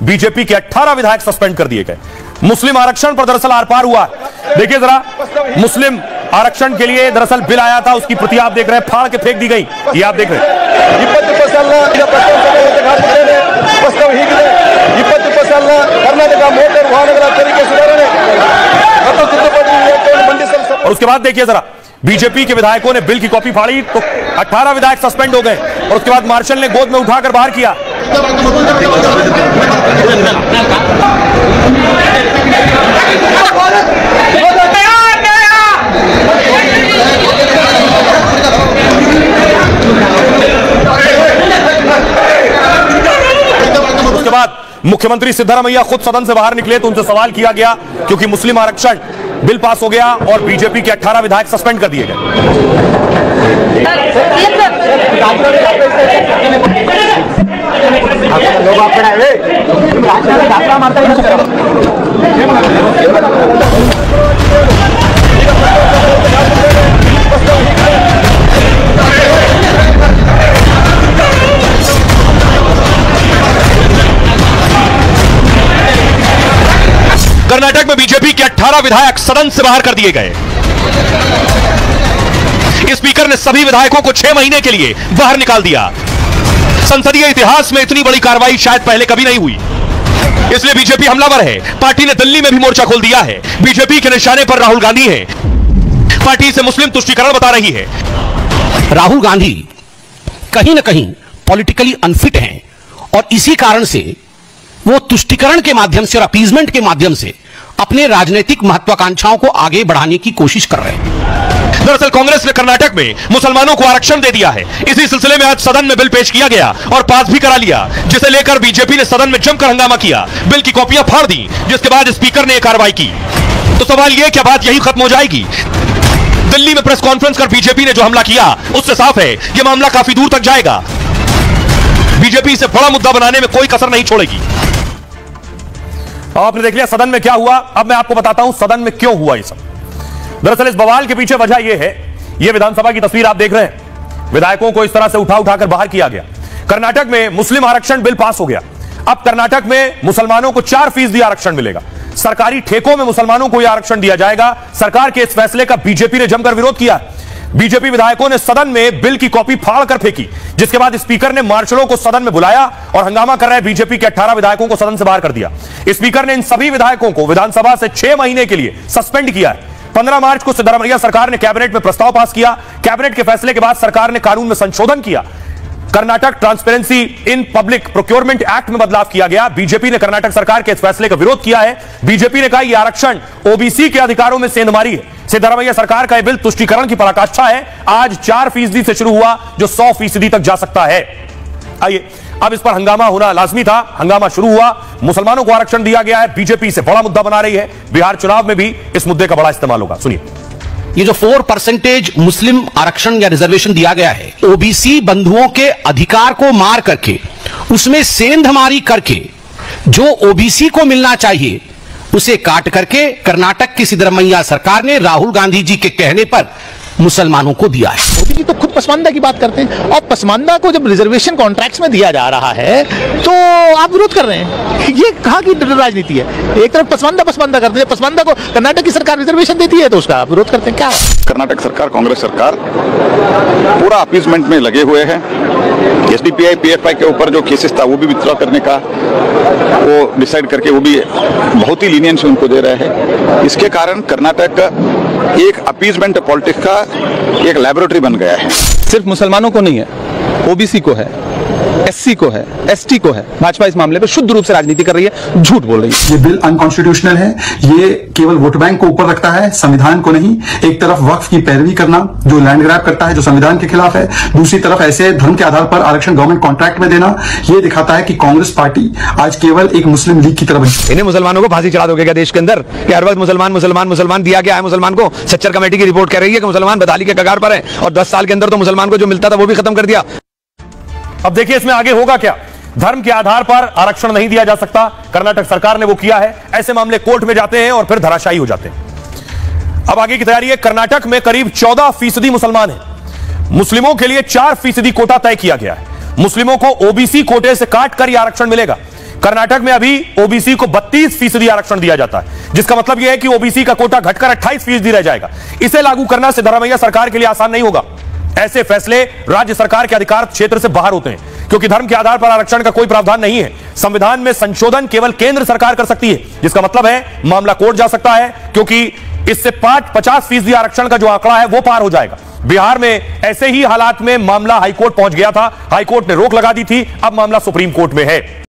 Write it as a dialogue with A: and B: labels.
A: BJP के 18 विधायक suspend कर दिए गए। मुस्लिम आरक्षण पर दरअसल आर पार हुआ। देखिए जरा, मुस्लिम आरक्षण के लिए दरअसल बिल आया था, उसकी प्रति आप देख रहे हैं फाड़ के फेंक दी गई। ये आप देख रहे हैं। और उसके बाद देखिए जरा, बीजेपी के विधायकों ने बिल की कॉपी फाड़ी तो 18 विधायक सस्पेंड हो गए और उसके बाद मार्शल ने गोद में उठाकर बाहर किया। उसके बाद मुख्यमंत्री सिद्धारमैया खुद सदन से बाहर निकले तो उनसे सवाल किया गया, क्योंकि मुस्लिम आरक्षण बिल पास हो गया और बीजेपी के 18 विधायक सस्पेंड कर दिए गए। कर्नाटक में बीजेपी के 18 विधायक सदन से बाहर कर दिए गए। स्पीकर ने सभी विधायकों को 6 महीने के लिए बाहर निकाल दिया। संसदीय इतिहास में इतनी बड़ी कार्रवाई शायद पहले कभी नहीं हुई, इसलिए बीजेपी हमलावर है। पार्टी ने दिल्ली में भी मोर्चा खोल दिया है। बीजेपी के निशाने पर राहुल गांधी है। पार्टी से मुस्लिम तुष्टीकरण बता रही है।
B: राहुल गांधी कहीं ना कहीं पॉलिटिकली अनफिट हैं और इसी कारण से वो तुष्टीकरण के माध्यम से और अपीजमेंट के माध्यम से अपने राजनीतिक महत्वाकांक्षाओं को आगे बढ़ाने की कोशिश कर रहे हैं।
A: दरअसल कांग्रेस ने कर्नाटक में मुसलमानों को आरक्षण दे दिया है। इसी सिलसिले में आज सदन में बिल पेश किया गया और पास भी करा लिया, जिसे लेकर बीजेपी ने सदन में जमकर हंगामा किया, बिल की कॉपियां फाड़ दी, जिसके बाद स्पीकर ने कार्रवाई की। तो सवाल यह, क्या बात यही खत्म हो जाएगी? दिल्ली में प्रेस कॉन्फ्रेंस कर बीजेपी ने जो हमला किया उससे साफ है यह मामला काफी दूर तक जाएगा। बीजेपी इसे बड़ा मुद्दा बनाने में कोई कसर नहीं छोड़ेगी। आपने देख लिया सदन में क्या हुआ, अब मैं आपको बताता हूं सदन में क्यों हुआ ये सब। दरअसल इस बवाल के पीछे वजह यह है, यह विधानसभा की तस्वीर आप देख रहे हैं। विधायकों को इस तरह से उठा उठाकर बाहर किया गया। कर्नाटक में मुस्लिम आरक्षण बिल पास हो गया। अब कर्नाटक में मुसलमानों को 4% आरक्षण मिलेगा। सरकारी ठेकों में मुसलमानों को यह आरक्षण दिया जाएगा। सरकार के इस फैसले का बीजेपी ने जमकर विरोध किया। बीजेपी विधायकों ने सदन में बिल की कॉपी फाड़ कर फेंकी, जिसके बाद स्पीकर ने मार्शलों को सदन में बुलाया और हंगामा कर रहे बीजेपी के 18 विधायकों को सदन से बाहर कर दिया। स्पीकर ने इन सभी विधायकों को विधानसभा से 6 महीने के लिए सस्पेंड किया है। 15 मार्च को सिद्धारमैया सरकार ने कैबिनेट में प्रस्ताव पास किया। कैबिनेट के फैसले के बाद सरकार ने कानून में संशोधन किया। Karnataka transparency in public procurement act में बदलाव किया गया। बीजेपी ने कर्नाटक सरकार के इस फैसले का विरोध किया है। बीजेपी ने कहा यह आरक्षण ओबीसी के अधिकारों में सेंधमारी है। सिद्धारमैया सरकार का यह बिल तुष्टीकरण की पराकाष्ठा है। आज 4% से शुरू हुआ जो 100% तक जा सकता है। आइए, अब इस पर हंगामा होना लाजमी था। हंगामा शुरू हुआ, मुसलमानों को आरक्षण दिया गया है। बीजेपी इसे बड़ा मुद्दा बना रही है। बिहार चुनाव में भी इस मुद्दे का बड़ा इस्तेमाल होगा। सुनिए,
B: ये जो 4% मुस्लिम आरक्षण या रिजर्वेशन दिया गया है, ओबीसी बंधुओं के अधिकार को मार करके उसमें सेंधमारी करके जो ओबीसी को मिलना चाहिए उसे काट करके कर्नाटक की सिद्धरमैया सरकार ने राहुल गांधी जी के कहने पर मुसलमानों को दिया है।
C: मोदी जी तो खुद पसमानदा की बात करते हैं और पसमानदा को जब रिजर्वेशन कॉन्ट्रैक्ट्स में दिया जा रहा है तो आप विरोध कर रहे हैं। ये कहाँ की राजनीति है? एक तरफ पसमानदा करते हैं, पसमानदा को कर्नाटक की सरकार रिजर्वेशन देती है तो उसका आप विरोध करते हैं। क्या
D: कर्नाटक सरकार, कांग्रेस सरकार पूरा अपीजमेंट में लगे हुए हैं। एसडीपीआई पीएफआई के ऊपर जो केसेस था वो भी विथड्रॉ करने का वो डिसाइड करके वो भी बहुत ही लीनियंस उनको दे रहे हैं। इसके कारण कर्नाटक एक अपीजमेंट पॉलिटिक्स का एक लैबोरेटरी बन गया है।
E: सिर्फ मुसलमानों को नहीं है, ओबीसी को है, एससी को है, एसटी को है। भाजपा इस मामले पर शुद्ध रूप से राजनीति कर रही है, झूठ बोल रही है।
F: ये बिल अनकॉन्स्टिट्यूशनल है। ये केवल वोट बैंक को ऊपर रखता है, संविधान को नहीं। एक तरफ वक्फ की पैरवी करना जो लैंड ग्रैब करता है, जो संविधान के खिलाफ है, दूसरी तरफ ऐसे धर्म के आधार पर आरक्षण गवर्नमेंट कॉन्ट्रैक्ट में देना, ये दिखाता है कि कांग्रेस पार्टी आज केवल एक मुस्लिम लीग की तरफ।
E: इन्हें मुसलमानों को फांसी चढ़ा दोगे क्या देश के अंदर? कि हर वक्त मुसलमान मुसलमान मुसलमान दिया गया है मुसलमान को। सच्चर कमेटी की रिपोर्ट कह रही है कि मुसलमान बदहाली के कगार पर है और 10 साल के अंदर तो मुसलमान को जो मिलता था वो भी खत्म कर दिया।
A: अब देखिए इसमें आगे होगा क्या। धर्म के आधार पर आरक्षण नहीं दिया जा सकता, कर्नाटक सरकार ने वो किया है। ऐसे मामले कोर्ट में जाते हैं और फिर धराशायी हो जाते हैं। अब आगे की तैयारी है। कर्नाटक में करीब 14% मुसलमान हैं। मुस्लिमों के लिए 4% कोटा तय किया गया है। मुस्लिमों को ओबीसी कोटे से काट कर यह आरक्षण मिलेगा। कर्नाटक में अभी ओबीसी को 32% आरक्षण दिया जाता है, जिसका मतलब यह है कि ओबीसी का कोटा घटकर 28% रह जाएगा। इसे लागू करना सिद्धरामैया सरकार के लिए आसान नहीं होगा। ऐसे फैसले राज्य सरकार के अधिकार क्षेत्र से बाहर होते हैं, क्योंकि धर्म के आधार पर आरक्षण का कोई प्रावधान नहीं है। संविधान में संशोधन केवल केंद्र सरकार कर सकती है, जिसका मतलब है मामला कोर्ट जा सकता है, क्योंकि इससे 50% आरक्षण का जो आंकड़ा है वो पार हो जाएगा। बिहार में ऐसे ही हालात में मामला हाईकोर्ट पहुंच गया था, हाईकोर्ट ने रोक लगा दी थी, अब मामला सुप्रीम कोर्ट में है।